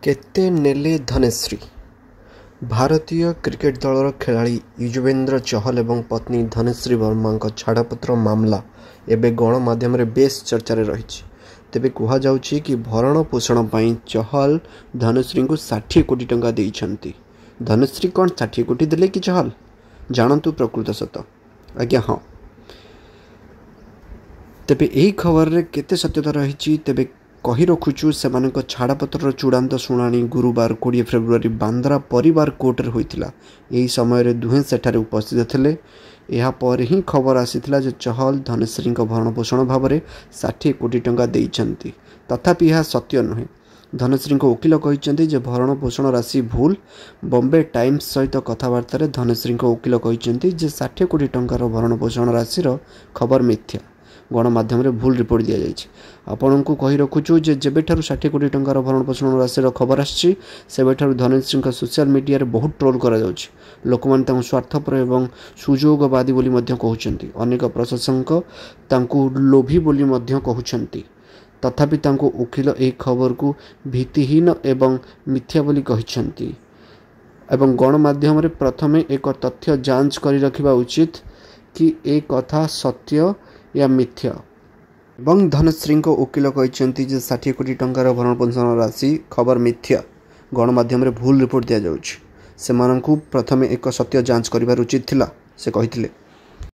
केते नेले धनश्री। भारतीय क्रिकेट दलर खेलाड़ी युजवेंद्र चहल एवं पत्नी धनश्री वर्मा छाड़पत्र मामला एवं गणमाध्यम बेस चर्चार रही। तेबे कहुच्छी कि भरण पोषण पर चहल धनश्री को 60 कोटी टंका देइछंती। धनश्री कौन 60 कोटी देले कि चहल जानतु प्रकृत सत आज्ञा हाँ। तेबे यही खबर रे केते सत्यता रही तेबे कही रखुचु से छाड़पत्र चूड़ांत शुणाणी गुरुवार 20 फेब्रुआरी बांद्रा परिवार कोर्टे होता। यही समय दुहें सेठारे उपस्थित थे। यह पर ही खबर आसीथिला जे चहल धनश्री भरण पोषण भाव में 60 कोटी टंका देइछंती। तथापि यह सत्य नुहे। धनश्री वकिल कहते जे भरण पोषण राशि भूल। बॉम्बे टाइम्स सहित कथबार्ता धनश्री वकिल कहते जे 60 कोटी टंकार भरण पोषण राशि खबर मिथ्या। गणमाध्यम भूल रिपोर्ट दि जाए। आपण को कही रखुचु जे जेबेठारु 60 कोटी टंकार भरण पोषण राशि खबर आसी सेबेठारु धनश्री सोशल मीडिया बहुत ट्रोल करा जाउछि। लोकमान स्वार्थपर एवं सुजोगवादी बोली मध्य कहउछन्ति। अनेक प्रशंसक तांकु लोभी बोली मध्य कहउछन्ति। तथापि तांकु वकिल एही खबर को भित्तिहीन एवं मिथ्या बोली कहिछन्ति एवं गणमाध्यम प्रथमे एक तथ्य जांच करी रखिबा उचित कि ए कथा सत्य या मिथ्या। एवं धनश्री वकिल कहते 60 कोटी टंकार भरण पोषण राशि खबर मिथ्या। गणमाध्यम भूल रिपोर्ट दि जाउछि। सेमानंकु प्रथमे एक सत्य जांच करिबार उचित थिला से कहिथिले।